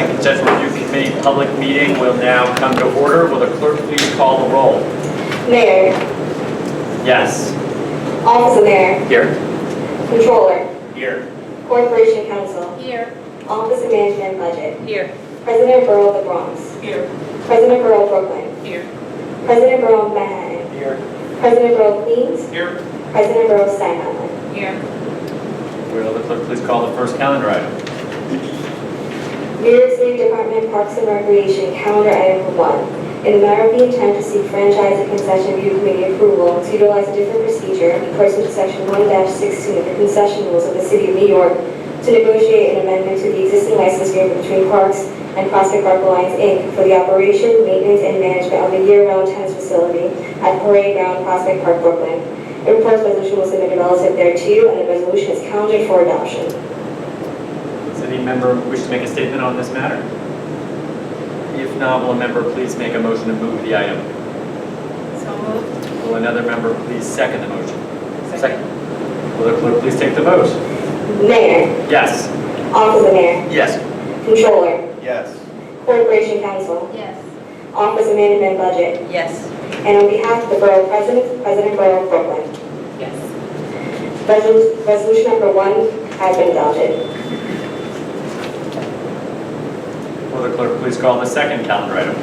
and Concession Review Committee public meeting will now come to order. Will the clerk please call the roll? Mayor. Yes. Office of Mayor. Here. Controller. Here. Corporation Counsel. Here. Office of Management and Budget. Here. President Borough of the Bronx. Here. President Borough of Brooklyn. Here. President Borough of Manhattan. Here. President Borough of Queens. Here. President Borough of Staten Island. Here. Will the clerk please call the first calendar item? New York City Department of Parks and Recreation, calendar item 1. In the matter of the intent to seek franchise and concession review committee approval to utilize a different procedure pursuant to section 1-16 of the concession rules of the City of New York to negotiate an amendment to the existing license agreement between Parks and Prospect Park Alliance, Inc. for the operation, maintenance, and management of the year-round tennis facility at Parade Ground, Prospect Park, Brooklyn. A proposed resolution was submitted relative thereto, and the resolution is calendared for adoption. Does any member wish to make a statement on this matter? If not, will a member please make a motion to move the item? So moved. Will another member please second the motion? Second. Will the clerk please take the vote? Mayor. Yes. Office of Mayor. Yes. Controller. Yes. Corporation Counsel. Yes. Office of Management and Budget. Yes. And on behalf of the Borough President, President Borough of Brooklyn. Yes. Resolution number 1 has been adopted. Will the clerk please call the second calendar item?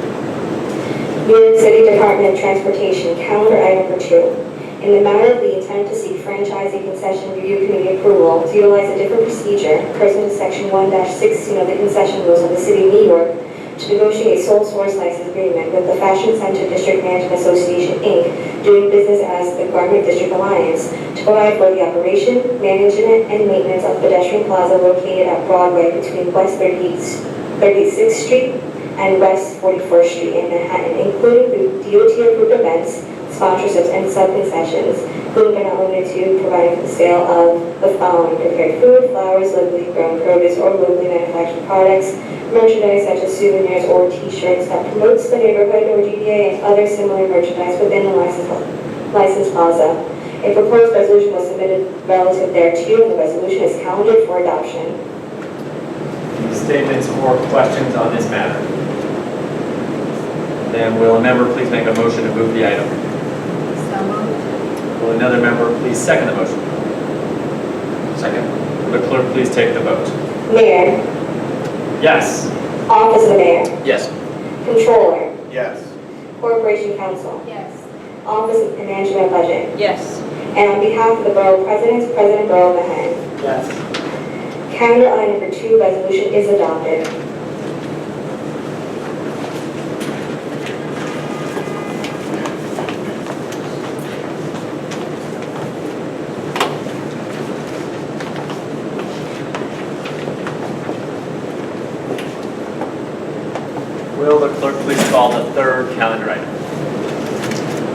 New York City Department of Transportation, calendar item number 2. In the matter of the intent to seek franchisee concession review committee approval to utilize a different procedure pursuant to section 1-16 of the concession rules of the City of New York to negotiate a sole source license agreement with the Fashion Center District Management Association, Inc., doing business as the Garment District Alliance, to provide for the operation, management, and maintenance of pedestrian plaza located at Broadway between West 36th Street and West 44th Street in Manhattan, including DOT-approved events, sponsorships, and sub-concessions, including but not limited to providing for the sale of the following: prepared food, flowers, locally grown produce, or locally manufactured products, merchandise such as souvenirs or T-shirts that promotes the neighborhood or DBA, and other similar merchandise within the licensed plaza. A proposed resolution was submitted relative thereto, and the resolution is calendared for adoption. Any statements or questions on this matter? Then will a member please make a motion to move the item? So moved. Will another member please second the motion? Second. Will the clerk please take the vote? Mayor. Yes. Office of the Mayor. Yes. Controller. Yes. Corporation Counsel. Yes. Office of Management and Budget. Yes. And on behalf of the Borough President, President Borough of Manhattan. Yes. Calendar item number 2, resolution is adopted. Will the clerk please call the third calendar item?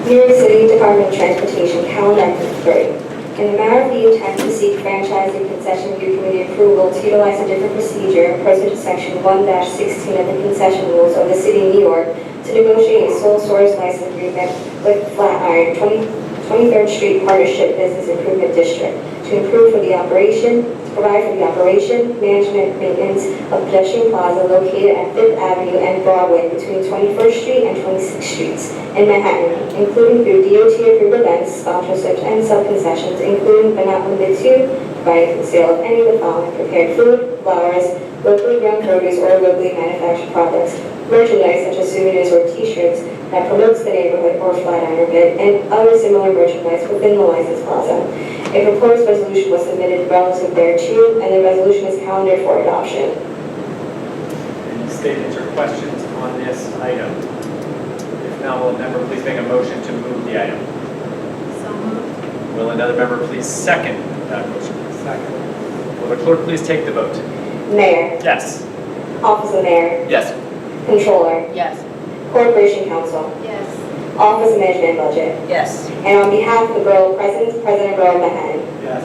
New York City Department of Transportation, calendar item 3. In the matter of the intent to seek franchise and concession review committee approval to utilize a different procedure pursuant to section 1-16 of the concession rules of the City of New York to negotiate a sole source license agreement with Flatiron 23rd Street Partnership Business Improvement District to improve for the operation, provide for the operation, management, maintenance of pedestrian plaza located at 5th Avenue and Broadway between 21st Street and 26th Streets in Manhattan, including through DOT-approved events, sponsorships, and sub-concessions, including but not limited to providing for the sale of any of the following: prepared food, flowers, locally grown produce, or locally manufactured products, merchandise such as souvenirs or T-shirts that promotes the neighborhood or Flatiron bid, and other similar merchandise within the licensed plaza. A proposed resolution was submitted relative thereto, and the resolution is calendared for adoption. Any statements or questions on this item? If not, will a member please make a motion to move the item? So moved. Will another member please second that motion? Second. Will the clerk please take the vote? Mayor. Yes. Office of Mayor. Yes. Controller. Yes. Corporation Counsel. Yes. Office of Management and Budget. Yes. And on behalf of the Borough President, President Borough of Manhattan. Yes.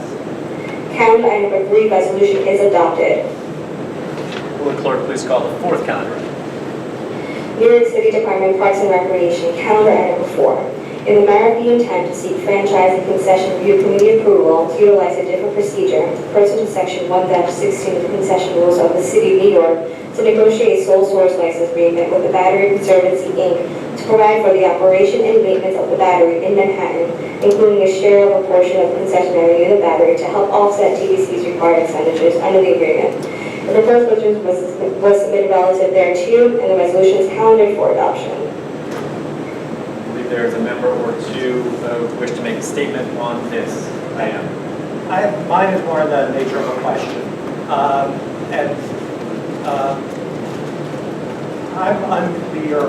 Calendar item number 3, resolution is adopted. Will the clerk please call the fourth calendar item? New York City Department of Parks and Recreation, calendar item number 4. In the matter of the intent to seek franchise and concession review committee approval to utilize a different procedure pursuant to section 1-16 of the concession rules of the city of New York to negotiate a sole source license agreement with the Battery Conservancy, Inc. to provide for the operation and maintenance of the battery in Manhattan, including a share of a portion of the concessionary in the battery to help offset TVC's required expenditures under the agreement. The proposed resolution was submitted relative thereto, and the resolution is calendared for adoption. I believe there is a member or two who wish to make a statement on this item. Mine is more in the nature of a question. I'm unclear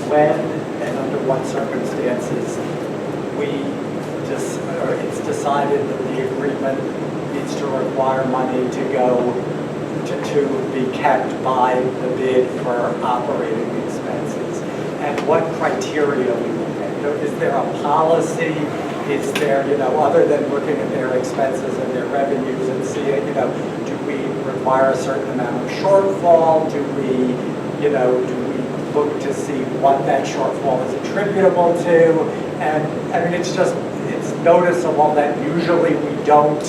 when and under what circumstances it's decided that the agreement needs to require money to go to be kept by the bid for operating expenses, and what criteria we look at. Is there a policy? Is there, other than looking at their expenses and their revenues and seeing, do we require a certain amount of shortfall? Do we look to see what that shortfall is attributable to? And I mean, it's noticeable that usually we don't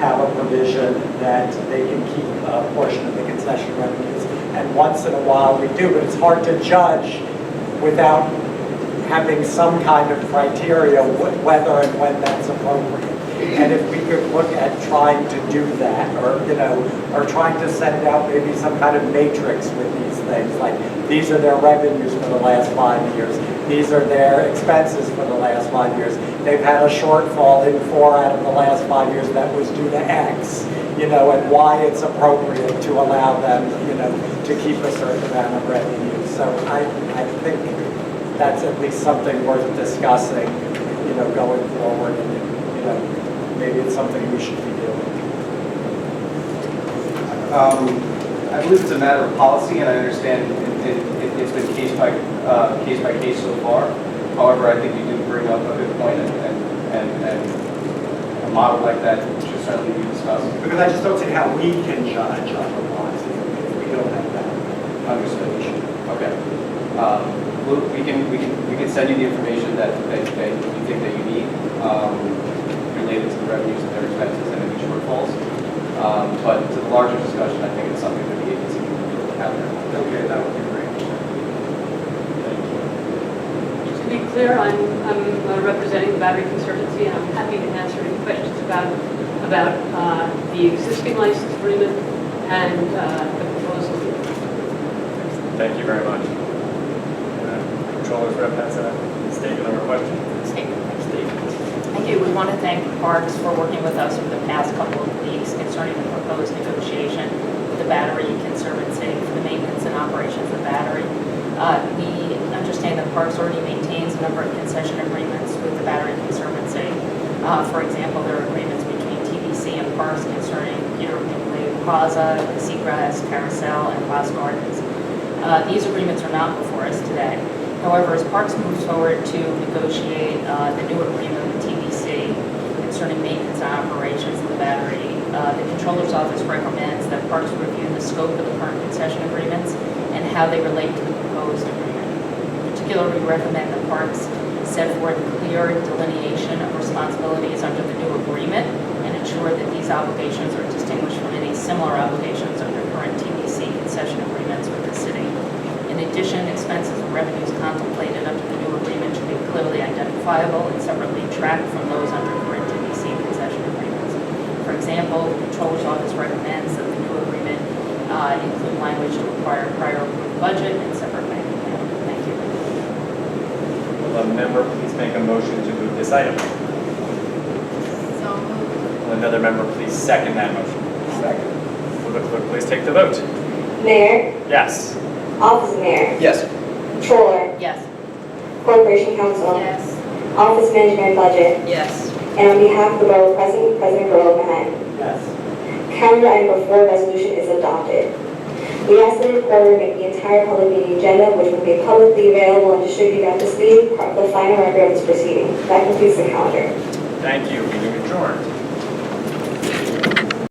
have a provision that they can keep a portion of the concession revenues. And once in a while we do, but it's hard to judge without having some kind of criteria whether and when that's appropriate. And if we could look at trying to do that, or trying to send out maybe some kind of matrix with these things, like these are their revenues for the last 5 years, these are their expenses for the last 5 years. They've had a shortfall in 4 out of the last 5 years that was due to X, and why it's appropriate to allow them, to keep a certain amount of revenue. So I think that's at least something worth discussing, going forward, and, maybe it's something we should be doing. I believe it's a matter of policy, and I understand it's been case by case so far. However, I think you do bring up a good point, and a model like that should certainly be discussed. Because I just don't see how we can judge otherwise if we don't have that. Understood. Okay. We can send you the information that you think that you need related to the revenues and their expenses and any shortfalls. But to the larger discussion, I think it's something that the agency can have there. Okay, that would be great. To be clear, I'm representing the Battery Conservancy, and I'm happy to answer any questions about the existing license agreement and the proposal. Thank you very much. Controller's rep has a statement or a question. Statement. Thank you. We want to thank Parks for working with us over the past couple of weeks concerning the proposed negotiation with the Battery Conservancy for the maintenance and operations of the battery. We understand that Parks already maintains a number of concession agreements with the Battery Conservancy. For example, there are agreements between TBC and Parks concerning Peter Bingley Plaza, Seagrass, Carousel, and Glass Gardens. These agreements are not before us today. However, as Parks moves forward to negotiate the new agreement with TBC concerning maintenance and operations of the battery, the Controller's Office recommends that Parks review the scope of the current concession agreements and how they relate to the proposed agreement. In particular, we recommend that Parks set forth clear delineation of responsibilities under the new agreement and ensure that these obligations are distinguished from any similar obligations under current TBC concession agreements with the city. In addition, expenses and revenues contemplated under the new agreement should be clearly identifiable and separately tracked from those under current TBC concession agreements. For example, the Controller's Office recommends that the new agreement include language to require prior approved budget and separate bank account. Thank you. Will a member please make a motion to move this item? So moved. Will another member please second that motion? Second. Will the clerk please take the vote? Mayor, Yes. Office of Mayor, Yes. Controller, Yes. Corporation Counsel, Yes. Office Manager and Budget, Yes. and on behalf of the Borough President, President Borough of Manhattan. Yes. Calendar item number 4, resolution is adopted. We ask the reporter make the entire public meeting agenda, which will be publicly available and distributed at this meeting, part of the final record of this proceeding. That completes the calendar. Thank you. Meeting adjourned.